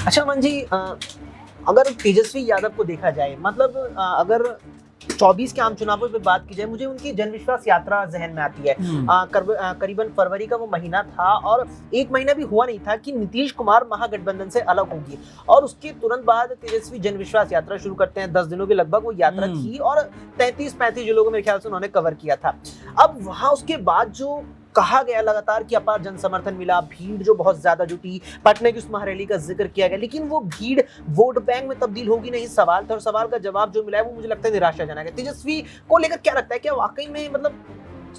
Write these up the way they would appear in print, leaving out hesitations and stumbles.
अच्छा अमन जी, अगर तेजस्वी यादव को देखा जाए, मतलब अगर 24 के आम चुनावों पे बात की जाए, मुझे उनकी जनविश्वास यात्रा जहन में आती है। करीबन फरवरी का वो महीना था और एक महीना भी हुआ नहीं था कि नीतीश कुमार महागठबंधन से अलग होंगे, और उसके तुरंत बाद तेजस्वी जनविश्वास यात्रा शुरू करते हैं। 10 दिनों के लगभग वो यात्रा थी और 33-35 जिलों को मेरे ख्याल से उन्होंने कवर किया था। अब वहां उसके बाद जो कहा गया लगातार कि अपार जन समर्थन मिला, भीड़ जो बहुत ज्यादा जुटी, पटना की उस महारैली का जिक्र किया गया, लेकिन वो भीड़ वोट बैंक में तब्दील होगी नहीं सवाल था, और सवाल का जवाब जो मिला है वो मुझे लगता है निराशाजनक है। तेजस्वी को लेकर क्या लगता है, क्या वाकई में मतलब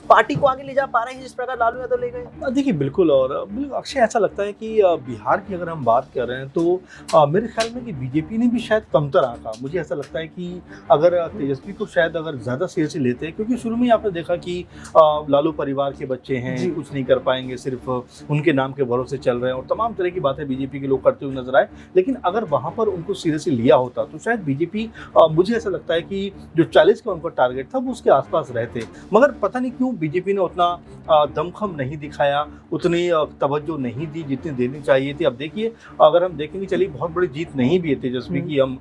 पार्टी को आगे ले जा पा रहे हैं जिस प्रकार लालू यादव ले गए? देखिए बिल्कुल, और बिल्कुल अक्षय, ऐसा लगता है कि बिहार की अगर हम बात कर रहे हैं तो मेरे ख्याल में कि बीजेपी ने भी शायद कमतर आंका। मुझे ऐसा लगता है कि अगर तेजस्वी को शायद अगर ज़्यादा सीरियसली लेते हैं, क्योंकि शुरू में ही आपने देखा कि लालू परिवार के बच्चे हैं, कुछ नहीं कर पाएंगे, सिर्फ उनके नाम के भरोसे चल रहे हैं, और तमाम तरह की बातें बीजेपी के लोग करते हुए नजर आए। लेकिन अगर वहाँ पर उनको सीरियसली लिया होता तो शायद बीजेपी, मुझे ऐसा लगता है कि जो 40 का उनका टारगेट था वो उसके आसपास रहते। मगर पता नहीं क्यों बीजेपी ने उतना दमखम नहीं दिखाया, उतनी तवज्जो नहीं दी जितनी देनी चाहिए थी। अब देखिए, अगर हम देखेंगे, चलिए बहुत बड़ी जीत नहीं भी है तेजस्वी की, हम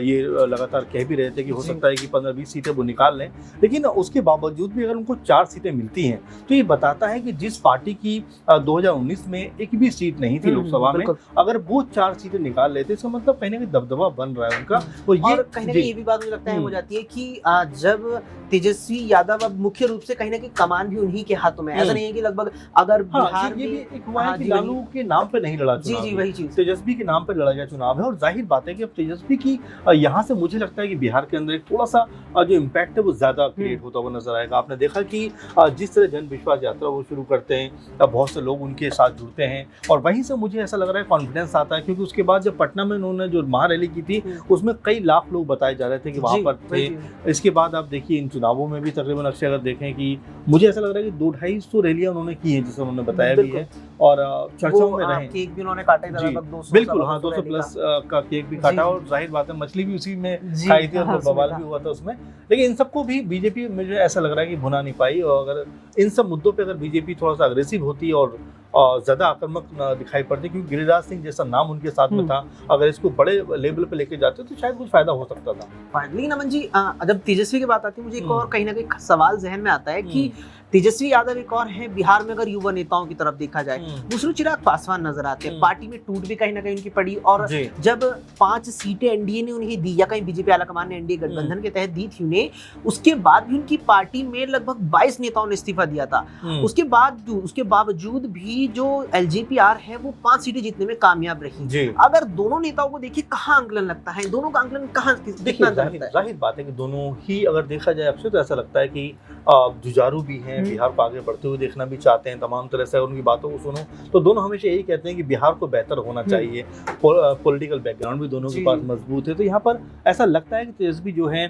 ये लगातार कह भी रहे थे कि हो सकता है कि 15-20 सीटें वो निकाल लें, लेकिन उसके बावजूद भी अगर उनको 4 सीटें मिलती हैं तो ये बताता है कि जिस पार्टी की 2019 में एक भी सीट नहीं थी लोकसभा में, अगर वो 4 सीटें निकाल लेते, इसका मतलब कहीं ना कहीं दबदबा बन रहा है उनका। और कहीं ना कहीं ये भी बात मुझे लगता है हो जाती है कि जब तेजस्वी यादव अब मुख्य रूप से कहीं ना कहीं कमान भी उन्हीं के हाथों में, ऐसा नहीं है कि लगभग अगर बिहार में ये भी एक हुआ है कि लालू के नाम पे नहीं लड़ा चुनाव, वही चीज तेजस्वी के नाम पे लड़ा गया चुनाव है। और जाहिर बात है कि अब तेजस्वी की यहाँ से मुझे लगता है कि बिहार के अंदर एक थोड़ा सा जो इम्पैक्ट है वो ज्यादा क्रिएट होता हुआ नजर आएगा। आपने देखा कि जिस तरह जन विश्वास यात्रा वो शुरू करते हैं, बहुत से लोग उनके साथ जुड़ते हैं, और वहीं से मुझे ऐसा लग रहा है कॉन्फिडेंस आता है, क्योंकि उसके बाद जब पटना में उन्होंने जो महारैली की थी उसमें कई लाख लोग बताए जा रहे थे कि वहां पर थे। इसके बाद आप देखिए इन चुनावों में भी तकरीबन अक्षय अगर देखें कि मुझे ऐसा लग रहा है कि 200-250 रैलियां उन्होंने की हैं, जिसे उन्होंने बताया भी है, और चर्चाओं में रहे। केक भी उन्होंने काटा था लगभग 200, बिल्कुल, हाँ, 200 प्लस का केक भी काटा, और जाहिर बात है मछली भी उसी में खाई थी, और बवाल भी हुआ था उसमें। लेकिन इन सबको भी बीजेपी, मुझे ऐसा लग रहा है कि भुना नहीं पाई, और अगर इन सब मुद्दों पे अगर बीजेपी थोड़ा सा अग्रेसिव होती और ज्यादा आक्रामक दिखाई पड़ती, क्योंकि गिरिराज सिंह जैसा नाम उनके साथ में था, अगर इसको बड़े लेवल पे लेके जाते तो शायद कुछ फायदा हो सकता था। लेकिन अमन जी, जब तेजस्वी की बात आती है, मुझे एक और कहीं ना कहीं सवाल जहन में आता है कि तेजस्वी यादव एक और है बिहार में, अगर युवा नेताओं की तरफ देखा जाए, दूसरे चिराग पासवान नजर आते हैं। पार्टी में टूट भी कहीं ना कहीं उनकी पड़ी, और जब 5 सीटें एनडीए ने उन्हें दी, या कहीं बीजेपी आलाकमान ने एनडीए गठबंधन के तहत दी थी उन्हें, उसके बाद भी उनकी पार्टी में लगभग 22 नेताओं ने इस्तीफा दिया था। उसके बावजूद भी जो एलजेपीआर है वो 5 सीटें जीतने में कामयाब रही। अगर दोनों नेताओं को देखिए, कहाँ आंकलन लगता है, दोनों का आंकलन कहाँ? जाहिर बात है कि दोनों ही अगर देखा जाए अक्सर, तो ऐसा लगता है कि जुझारू भी हैं, बिहार को आगे बढ़ते हुए देखना भी चाहते हैं, तमाम तरह से उनकी बातों को सुनो तो दोनों हमेशा यही कहते हैं कि बिहार को बेहतर होना चाहिए। पॉलिटिकल बैकग्राउंड भी दोनों के पास मजबूत है, तो यहाँ पर ऐसा लगता है कि तेजस्वी जो है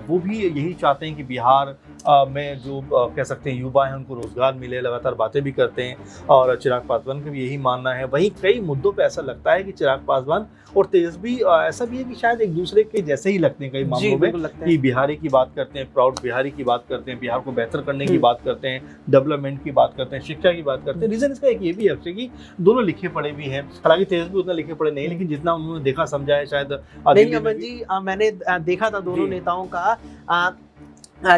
वो भी यही चाहते हैं कि बिहार में जो कह सकते हैं युवा हैं उनको रोजगार मिले, लगातार बातें भी करते हैं, और चिराग पासवान का भी यही मानना है। वहीं कई मुद्दों पे ऐसा लगता है कि चिराग पासवान और तेजस्वी ऐसा भी है कि शायद एक दूसरे के जैसे ही लगते हैं कई मामलों में, कि बिहारी की बात करते हैं, प्राउड बिहारी की बात करते हैं, बिहार को बेहतर करने की बात करते हैं, डेवलपमेंट की बात करते हैं, शिक्षा की बात करते हैं। रीजन इसका एक ये भी है कि दोनों लिखे पड़े भी हैं, हालांकि तेजस्वी उतना लिखे पड़े नहीं, लेकिन जितना उन्होंने देखा समझा है शायद जी। मैंने देखा था दोनों नेताओं का,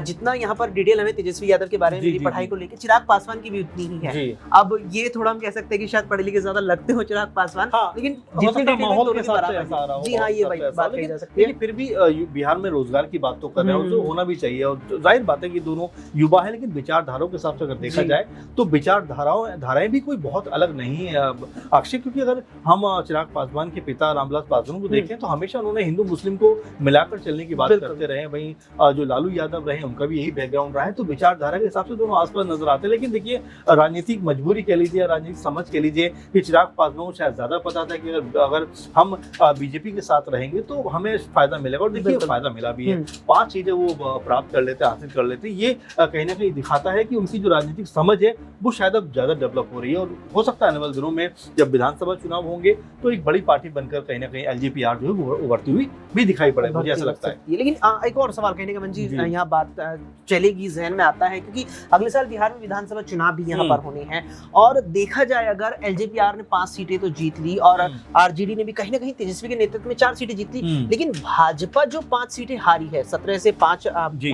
जितना यहाँ पर डिटेल हमें तेजस्वी यादव के बारे में मेरी पढ़ाई को लेकर, चिराग पासवान की भी उतनी ही है। अब ये थोड़ा हम कह सकते हैं कि शायद पढ़े लिखे ज्यादा लगते हो चिराग पासवान, लेकिन जितनी डिटेल माहौल के साथ ऐसा आ रहा हो, जी हाँ, ये बात कही जा सकती है। फिर भी बिहार में रोजगार की बात तो कर रहे हो, जो होना भी चाहिए, और जाहिर बात है कि दोनों युवा है, लेकिन विचारधाराओं के हिसाब से अगर देखा जाए तो विचारधाराएं भी कोई बहुत अलग नहीं है अक्षय, क्योंकि अगर हम चिराग पासवान के पिता रामविलास पासवान को देखें तो हमेशा उन्होंने हिंदू मुस्लिम को मिलाकर चलने की बात करते रहे। वहीं जो लालू यादव रहे उनका भी यही बैकग्राउंड रहा है, तो विचारधारा के हिसाब से दोनों आसपास नजर आते हैं। लेकिन देखिए, राजनीतिक मजबूरी कह लीजिए, राजनीतिक समझ कह लीजिए, कि चिराग पासवान को शायद ज्यादा पता था कि अगर हम बीजेपी के साथ रहेंगे तो हमें फायदा मिलेगा, और देखिए फायदा मिला भी है। 5 सीटें वो प्राप्त कर लेते, हासिल कर लेते। ये कहीं ना कहीं दिखाता है कि उनकी जो राजनीतिक समझ है वो शायद अब ज्यादा डेवलप हो रही है, और हो सकता है आने वाले दिनों में जब विधानसभा चुनाव होंगे तो एक बड़ी पार्टी बनकर कहीं ना कहीं एलजेपीआर जो है वो उभरती हुई भी दिखाई पड़े, मुझे ऐसा लगता है। लेकिन एक और सवाल कहने का मन जी, यहाँ बात चलेगी जहन में आता है, क्योंकि अगले साल बिहार में विधानसभा चुनाव भी यहाँ पर होने हैं। और देखा जाए अगर एलजेपीआर ने 5 सीटें तो जीत ली और आरजेडी ने भी कहीं ना कहीं तेजस्वी के नेतृत्व में 4 सीटें जीत ली, लेकिन भाजपा जो 5 सीटें हारी है, 17 से 5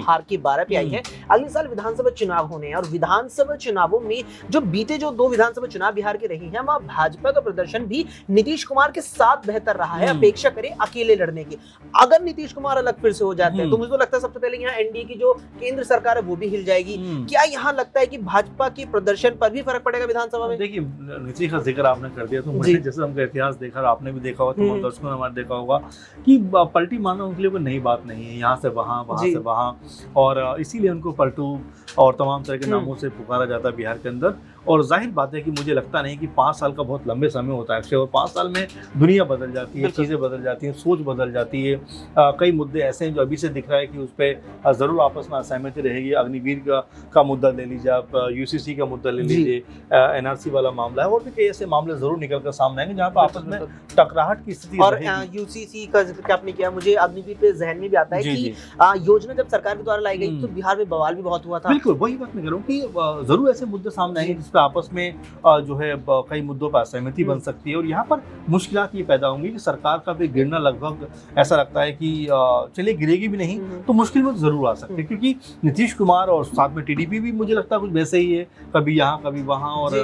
हार के 12 पे आई है। अगले साल विधानसभा चुनाव होने हैं और विधानसभा चुनावों में जो बीते जो 2 विधानसभा चुनाव बिहार के रही हैं, वहां भाजपा का प्रदर्शन भी नीतीश कुमार के साथ बेहतर रहा है अपेक्षा करें अकेले लड़ने की। अगर नीतीश कुमार अलग फिर से हो जाते हैं तो मुझे तो लगता है सबसे पहले यहाँ एनडीए की जो केंद्र सरकार है वो भी हिल जाएगी। क्या यहाँ लगता है कि भाजपा के प्रदर्शन पर भी फर्क पड़ेगा विधानसभा में? देखिए, नीतीश का जिक्र आपने कर दिया तो मुझे जैसे हमका इतिहास देखा, आपने भी देखा होगा, तमाम दर्शकों ने हमारे देखा होगा कि पलटी मारना उनके लिए कोई नई बात नहीं है। यहाँ से वहाँ, वहाँ से वहाँ, और इसीलिए उनको पलटू और तमाम तरह के नामों से पुकारा जाता है बिहार के अंदर। और जाहिर बात है कि मुझे लगता नहीं कि 5 साल का बहुत लंबे समय होता है अक्षय, और 5 साल में दुनिया बदल जाती है, चीज़ें बदल जाती हैं, सोच बदल जाती है। कई मुद्दे ऐसे हैं जो अभी से दिख रहा है कि उस पर ज़रूर आपस में असहमति रहेगी। अग्निवीर का मुद्दा ले लीजिए आप, यूसीसी का मुद्दा ले लीजिए, एनआरसी वाला मामला है, और भी कई ऐसे मामले ज़रूर निकल कर सामने आएंगे जहाँ पर आपस में टकराहट की स्थिति और यूसीसी का जिक्र आपने किया, मुझे अग्निवीर पे जहन में भी आता है कि योजना जब सरकार के द्वारा लाई गई तो बिहार में बवाल भी बहुत हुआ था। बिल्कुल वही बात मैं कह रहा हूँ कि जरूर ऐसे मुद्दे सामने आएंगे जिस पर आपस में जो है कई मुद्दों पर असहमति बन सकती है, और यहाँ पर मुश्किलात ये पैदा होंगी कि सरकार का भी गिरना लगभग ऐसा लगता है कि चलिए गिरेगी भी नहीं तो मुश्किल में जरूर आ सकती है, क्योंकि नीतीश कुमार और साथ में टीडीपी भी मुझे लगता है कुछ वैसे ही है, कभी यहाँ कभी वहाँ, और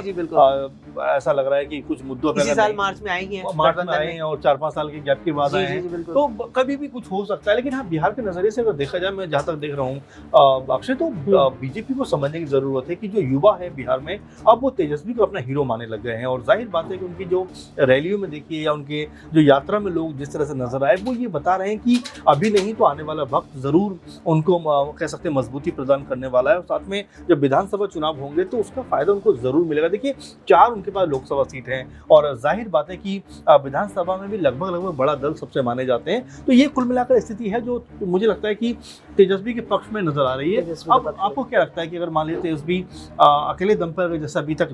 ऐसा लग रहा है कि कुछ मुद्दों पर साल मार्च में आए हैं और 4-5 साल के गैप के बाद आए हैं, तो कभी भी कुछ हो सकता है। लेकिन हाँ, बिहार के नजरिए से अगर देखा जाए, मैं जहाँ तक देख रहा हूँ अक्षय, तो बीजेपी को समझने की जरूरत है कि जो युवा है बिहार में, अब वो तेजस्वी को अपना हीरो मानने लग गए हैं। और जाहिर बात है कि उनकी जो रैलियों में देखिए या उनके जो यात्रा में लोग जिस तरह से नजर आए, वो ये बता रहे हैं कि अभी नहीं तो आने वाला वक्त जरूर उनको कह सकते हैं मजबूती प्रदान करने वाला है, और साथ में जब विधानसभा चुनाव होंगे तो उसका फायदा उनको जरूर मिलेगा। देखिए, 4 उनके पास लोकसभा सीट हैं, और जाहिर बात है कि विधानसभा में भी लगभग बड़ा दल सबसे माने जाते हैं, तो ये कुल मिलाकर स्थिति है जो मुझे लगता है कि तेजस्वी के पक्ष में नजर आ रही है। अब आपको क्या लगता है कि अगर मान लीजिए तेजस्वी अकेले दम पर, जैसा अभी तक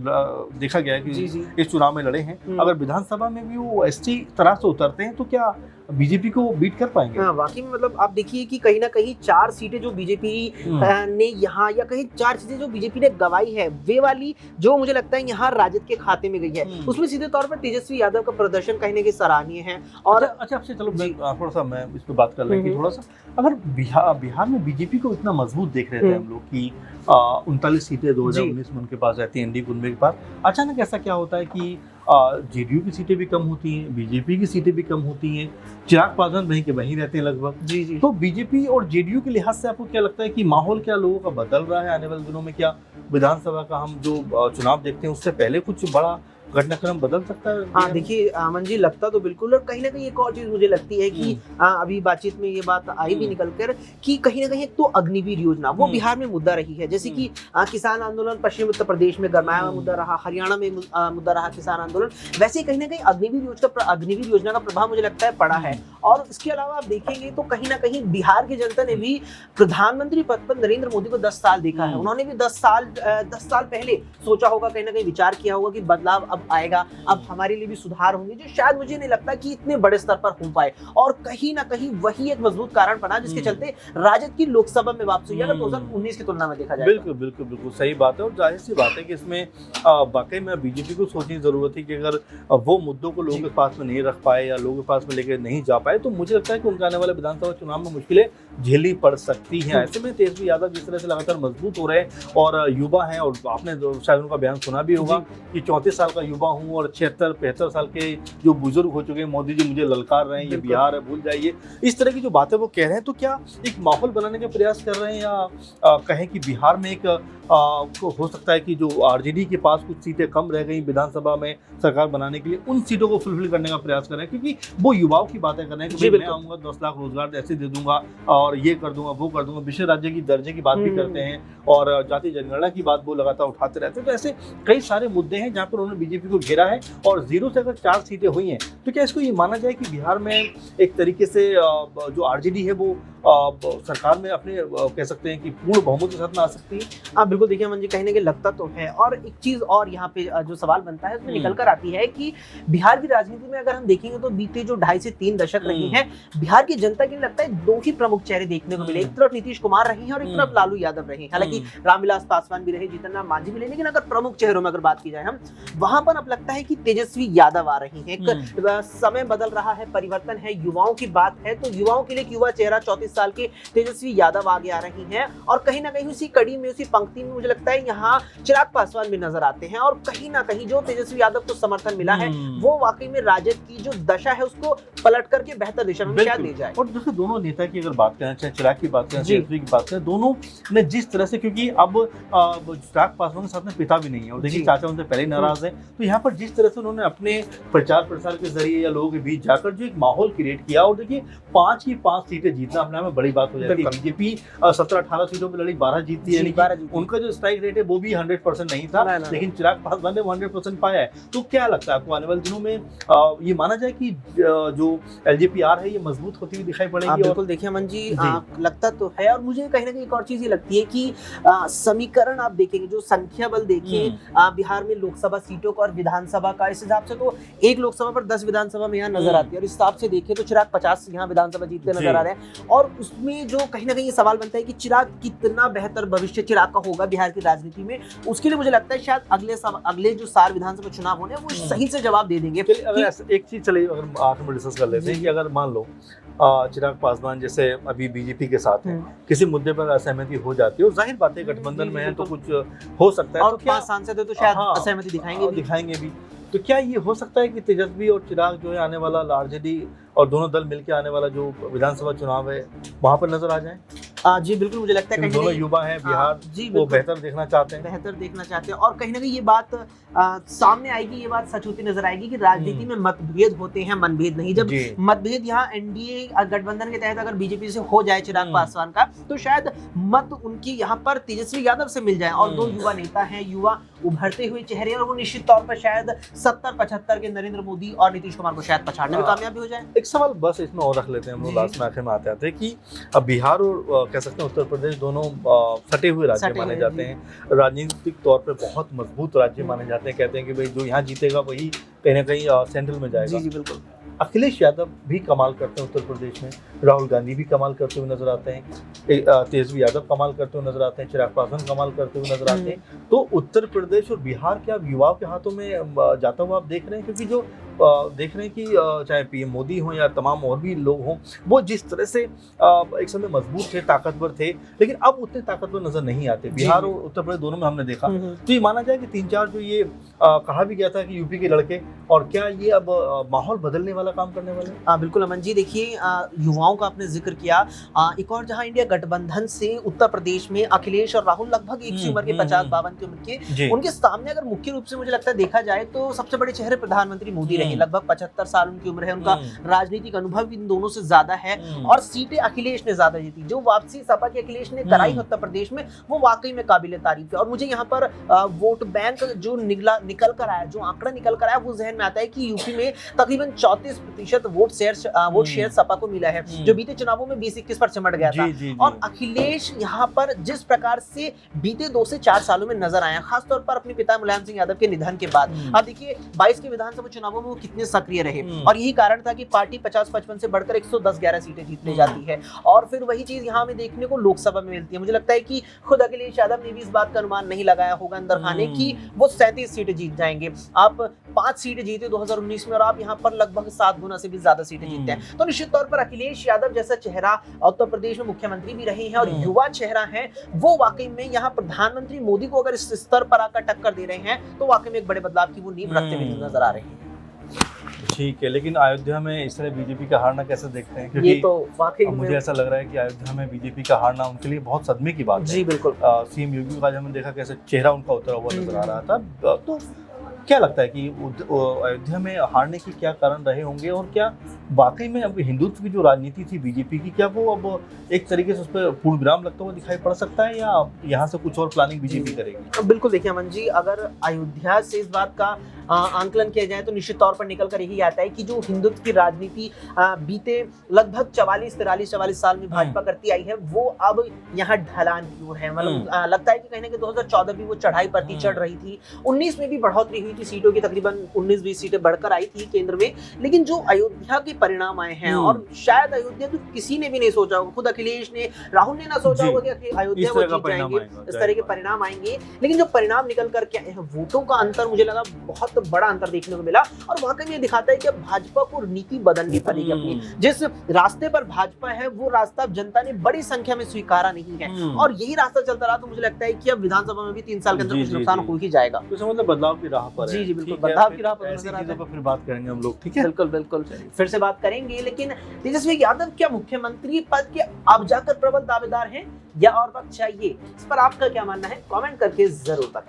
देखा गया है कि इस चुनाव में लड़े हैं, अगर विधानसभा में भी वो एसटी तरह से उतरते हैं तो क्या बीजेपी को बीट कर पाएंगे? हाँ, वाकई में मतलब आप देखिए कि कहीं ना कहीं 4 सीटें जो बीजेपी ने यहाँ, या कहीं 4 चीजें जो बीजेपी ने गवाई है, वे वाली जो मुझे लगता है यहाँ राजद के खाते में गई है, उसमें सीधे तौर पर तेजस्वी यादव का प्रदर्शन कहीं ना कहीं सराहनीय है। और अच्छा चलो थोड़ा सा मैं इस पर बात कर लें कि थोड़ा सा अगर बिहार में बीजेपी को इतना मजबूत देख रहे थे हम लोग कि 39 सीटें 2019 में उनके पास रहती हैं, एनडीए उनके पास, अचानक ऐसा क्या होता है कि जेडीयू की सीटें भी कम होती हैं, बीजेपी की सीटें भी कम होती हैं, चिराग पासवान वहीं के वहीं रहते हैं लगभग। तो बीजेपी और जेडीयू के लिहाज से आपको क्या लगता है कि माहौल क्या लोगों का बदल रहा है आने वाले दिनों में? क्या विधानसभा का हम जो चुनाव देखते हैं उससे पहले कुछ बड़ा घटनाक्रम बदल सकता है? हाँ, देखिए अमन जी, लगता तो बिल्कुल, और कहीं ना कहीं एक और चीज मुझे लगती है कि अभी बातचीत में ये बात आई भी निकल कर कि कहीं ना कहीं एक तो अग्निवीर योजना वो बिहार में मुद्दा रही है, जैसे कि किसान आंदोलन पश्चिम उत्तर प्रदेश में गरमाया हुआ मुद्दा रहा, हरियाणा में मुद्दा रहा किसान आंदोलन, वैसे ही कहीं ना कहीं अग्निवीर योजना का प्रभाव मुझे लगता है पड़ा है। और इसके अलावा आप देखेंगे तो कहीं ना कहीं बिहार की जनता ने भी प्रधानमंत्री पद पर नरेंद्र मोदी को 10 साल देखा है, उन्होंने भी 10 साल पहले सोचा होगा, कहीं ना कहीं विचार किया होगा कि बदलाव अब आएगा, अब हमारे लिए भी सुधार होंगे, जो शायद मुझे नहीं लगता कि इतने बड़े स्तर पर हो पाए। और कहीं ना कहीं वही एक मजबूत कारण बना जिसके चलते राजद की लोकसभा में वापसी हुई, अगर 2019 की तुलना में देखा जाए। बिल्कुल सही बात है, और जाहिर सी बात है कि इसमें वाकई में बीजेपी को सोचने की जरूरत है कि अगर वो मुद्दों को लोगों के पास में नहीं रख पाए या लोगों के पास में लेकर नहीं जा पाए, तो मुझे लगता है कि उनके आने वाले विधानसभा चुनाव में मुश्किलें झेलनी पड़ सकती हैं। ऐसे में तेजस्वी यादव जिस तरह से लगातार मजबूत हो रहे हैं और युवा हैं, और आपने शायद उनका बयान सुना भी होगा कि 34 साल का युवा हूँ और 76-75 साल के जो बुजुर्ग हो चुके हैं, मोदी जी मुझे ललकार रहे हैं, ये बिहार है भूल जाइए, इस तरह की जो बातें वो कह रहे हैं, तो क्या एक माहौल बनाने का प्रयास कर रहे हैं, या कहें कि बिहार में एक हो सकता है कि जो आरजेडी के पास कुछ सीटें कम रह गई विधानसभा में सरकार बनाने के लिए, उन सीटों को फुलफिल करने का प्रयास कर रहे हैं, क्योंकि वो युवाओं की बातें कर रहे हैं कि मैं आऊँगा 10 लाख रोजगार ऐसे दे दूंगा और ये कर दूंगा वो कर दूंगा, विषय राज्य की दर्जे की बात भी करते हैं और जातीय जनगणना की बात वो लगातार उठाते रहते हैं। तो ऐसे कई सारे मुद्दे हैं जहाँ पर उन्होंने बीजेपी को घेरा है, और 0 से अगर 4 सीटें हुई हैं तो क्या इसको ये माना जाए कि बिहार में एक तरीके से जो आरजेडी है वो सरकार में अपने कह सकते हैं कि पूर्ण बहुमत के साथ में आ सकती है? हाँ बिल्कुल, देखिए अमन जी, कहीं ना कहीं लगता तो है। और एक चीज और यहाँ पे जो सवाल बनता है उसमें निकल कर आती है कि बिहार की राजनीति में अगर हम देखेंगे तो बीते जो 2.5 से 3 दशक रहे हैं, बिहार की जनता के लिए लगता है 2 ही प्रमुख चेहरे देखने को मिले। एक तरफ नीतीश कुमार रहे हैं और एक तरफ लालू यादव रहे हैं। हालांकि रामविलास पासवान भी रहे, जीतन राम मांझी भी रहे, लेकिन अगर प्रमुख चेहरों में अगर बात की जाए हम, वहां पर अब लगता है कि तेजस्वी यादव आ रही हैं। एक समय बदल रहा है, परिवर्तन है, युवाओं की बात है, तो युवाओं के लिए एक युवा चेहरा 34 साल के तेजस्वी यादव आगे आ रही हैं। और कहीं ना कहीं उसी कड़ी में, उसी पंक्ति में मुझे लगता है यहाँ चिराग पासवान भी नजर आते हैं। और कहीं ना कहीं जो तेजस्वी यादव को समर्थन मिला है वो वाकई में राजद की जो दशा है उसको पलट करके बेहतर दिशा में शायद ले जाए। और देखो, दोनों नेता की अगर बात करें, चाहे चिराग की बात करें, तेजस्वी की बात करें, दोनों ने जिस तरह से, क्योंकि अब चिराग पासवान के साथ में पिता भी नहीं है और देखिए चाचा उनसे पहले ही नाराज है, तो यहाँ पर जिस तरह से उन्होंने अपने प्रचार प्रसार के जरिए या लोगों के बीच जाकर जो एक माहौल क्रिएट किया, और देखिए 5 की 5 सीटें जीतना अपने में बड़ी बात हो जाती है। बीजेपी 17-18 सीटों पर लड़ी, 12 जीती है, उनका जो स्ट्राइक रेट है वो भी 100% नहीं था, लेकिन चिराग पासवान ने 100% पाया है। तो क्या लगता है आपको आने वाले दिनों में ये माना जाए कि जो एलजेपीआर है ये मजबूत होती हुई दिखाई पड़ेगी? बिल्कुल, देखिए अमन जी, लगता तो है। और मुझे कहीं ना कहीं एक और चीज ये लगती है कि समीकरण आप देखेंगे, जो संख्या बल देखें बिहार में लोकसभा सीटों का और विधानसभा का, इस हिसाब से तो एक लोकसभा पर 10 विधानसभा में यहाँ नजर आती है। और इस हिसाब से देखें तो चिराग 50 यहाँ विधानसभा जीतते नजर आ रहे हैं। और उसमें जो कहीं ना कहीं ये सवाल बनता है कि चिराग कितना बेहतर भविष्य चिराग का होगा बिहार की राजनीति में, उसके लिए मुझे लगता है शायद अगले जो 4 विधानसभा चुनाव होने वो सही से जवाब दे देंगे। अगर एक चीज चलिए, अगर आखिर में डिस्कस कर लेते हैं कि अगर मान लो चिराग पासवान जैसे अभी बीजेपी के साथ है, किसी मुद्दे पर असहमति हो जाती है, और जाहिर बात है गठबंधन में है तो कुछ हो सकता है, और 5 सांसद है तो शायद असहमति दिखाएंगे भी। तो क्या ये हो सकता है कि तेजस्वी और चिराग जो है आने वाला आरजेडी और दोनों दल मिलकर आने वाला जो विधानसभा चुनाव है वहां पर नजर आ जाए? जी बिल्कुल, मुझे लगता है कहीं दोनों युवा हैं, बिहार वो बेहतर देखना चाहते हैं, और कहीं ना कहीं ये बात सामने आएगी, ये बात सच होती नजर आएगी कि राजनीति में मतभेद होते हैं, मनभेद नहीं। जब मतभेद यहाँ एनडीए गठबंधन के तहत अगर बीजेपी से हो जाए चिराग पासवान का, तो शायद मत उनकी यहाँ पर तेजस्वी यादव से मिल जाए। और 2 युवा नेता हैं, युवा उभरते हुए चेहरे, और वो निश्चित तौर पर शायद 70-75 के नरेंद्र मोदी और नीतीश कुमार को शायद पछाड़ने में कामयाब हो जाए। एक सवाल बस इसमें और रख लेते हैं हम लोग, लास्ट में आखिर में आते हैं कि अब बिहार और कह सकते हैं उत्तर प्रदेश दोनों सटे हुए राज्य माने जाते हैं, राजनीतिक तौर पर बहुत मजबूत राज्य माने जाते हैं। कहते हैं कि भाई जो यहाँ जीतेगा वही कहीं ना कहीं सेंट्रल में जाएगा। जी बिल्कुल। अखिलेश यादव भी कमाल करते हैं उत्तर प्रदेश में, राहुल गांधी भी कमाल करते हुए नजर आते हैं, तेजस्वी यादव कमाल करते हुए नजर आते हैं, चिराग पासवान कमाल करते हुए नजर आते हैं। तो उत्तर प्रदेश और बिहार क्या युवाओं के हाथों में जाता हुआ आप देख रहे हैं? क्योंकि जो देख रहे हैं कि चाहे पीएम मोदी हो या तमाम और भी लोग हों, वो जिस तरह से एक समय मजबूत थे, ताकतवर थे, लेकिन अब उतने ताकतवर नजर नहीं आते। बिहार और उत्तर प्रदेश दोनों में हमने देखा। तो ये माना जाए कि 3-4 जो ये कहा भी गया था कि यूपी के लड़के, और क्या ये अब माहौल बदलने वाला काम करने वाले? बिल्कुल अमन जी, देखिए युवाओं का आपने जिक्र किया। एक और जहां इंडिया गठबंधन से उत्तर प्रदेश में अखिलेश और राहुल लगभग एक सी उम्र के, 50-52 की उम्र के, उनके सामने अगर मुख्य रूप से मुझे लगता है देखा जाए तो सबसे बड़े चेहरे प्रधानमंत्री मोदी रहे। लगभग 75 साल उनकी उम्र है, उनका राजनीतिक अनुभव भी इन दोनों से ज्यादा है, और सीटें अखिलेश ने ज्यादा जीती। जो वापसी सपा के अखिलेश ने कराई उत्तर प्रदेश में, वो वाकई में काबिले तारीफ है। और मुझे यहाँ पर वोट बैंक जो निकल कर आया, जो आंकड़ा निकल कर आया, वो जहन में आता है कि यूपी में तकरीबन 34% वोट शेयर सपा को मिला है, जो बीते चुनावों में 20-21 पर सिमट गया था। और अखिलेश यहाँ पर जिस प्रकार से बीते 2 से 4 सालों में नजर आया, खासतौर पर अपने पिता मुलायम सिंह यादव के निधन के बाद, अब देखिए 22 के विधानसभा चुनावों में वो कितने सक्रिय रहे, और यही कारण था कि पार्टी 50-55 से बढ़कर 110-11 सीटें जीतने जाती है। और फिर वही चीज यहाँ में देखने को लोकसभा में मिलती है। मुझे लगता है कि खुद अखिलेश यादव ने भी इस बात का अनुमान नहीं लगाया होगा अंदर खाने की वो 37 सीटें जीत जाएंगे। आप 5 सीटें जीते 2019 में, और आप यहाँ पर लगभग 7 गुना से भी ज्यादा सीटें जीतते हैं। तो निश्चित तौर पर अखिलेश यादव जैसा चेहरा उत्तर प्रदेश में मुख्यमंत्री भी रहे हैं और युवा चेहरा है, वो वाकई में यहाँ प्रधानमंत्री मोदी को अगर इस स्तर पर आकर टक्कर दे रहे हैं, तो वाकई में एक बड़े बदलाव की वो नींव रखते हुए नजर आ रहे हैं। ठीक है, लेकिन अयोध्या में इस तरह बीजेपी का हारना कैसे देखते हैं? क्योंकि ये तो वाकई मुझे ऐसा लग रहा है कि अयोध्या में बीजेपी का हारना उनके लिए बहुत सदमे की बात है। जी बिल्कुल। सीएम योगी का आज हमने देखा कैसे चेहरा उनका उतरा हुआ नजर आ रहा था। तो क्या लगता है कि अयोध्या में हारने के क्या कारण रहे होंगे, और क्या वाकई में अब हिंदुत्व की जो राजनीति थी बीजेपी की, क्या वो अब एक तरीके से उस पर पूर्ण विराम लगता हुआ दिखाई पड़ सकता है, या यहाँ से कुछ और प्लानिंग बीजेपी करेगी? बिल्कुल देखिए अमन जी, अगर अयोध्या से इस बात का आंकलन किया जाए तो निश्चित तौर पर निकल कर यही आता है कि जो हिंदुत्व की राजनीति बीते लगभग 44 साल में भाजपा करती आई है, वो अब यहाँ ढलान की ओर है। मतलब लगता है कि कहीं ना कहीं 2014 भी वो चढ़ाई पर थी, चढ़ रही थी। 19 में भी बढ़ोतरी हुई थी सीटों की, तकरीबन 19-20 सीटें बढ़कर आई थी केंद्र में। लेकिन जो अयोध्या के परिणाम आए हैं, और शायद अयोध्या तो किसी ने भी नहीं सोचा होगा, खुद अखिलेश ने, राहुल ने ना सोचा होगा कि अयोध्या वो जीत जाएंगे, इस तरह के परिणाम आएंगे। लेकिन जो परिणाम निकल कर के आए हैं, वोटों का अंतर मुझे लगा बहुत बड़ा अंतर देखने को मिला, और वाकई में दिखाता है कि अब भाजपा को नीति बदलनी पड़ेगी अपनी। जिस रास्ते पर भाजपा है वो रास्ता अब जनता ने बड़ी संख्या में स्वीकारा नहीं है, और यही रास्ता चलता रहा तो मुझे लगता है कि अब विधानसभा में भी 3 साल के अंदर कुछ नुकसान हो ही जाएगा। तो मतलब बदलाव की राह पर है। जी बिल्कुल, बदलाव की राह पर ऐसी चीजों पर फिर बात करेंगे हम लोग, ठीक है? बिल्कुल फिर से बात करेंगे। लेकिन तेजस्वी यादव क्या मुख्यमंत्री पद के अब जाकर प्रबल दावेदार हैं, या और वक्त चाहिए? इस पर आपका क्या मानना है? कमेंट करके जरूर बताएं।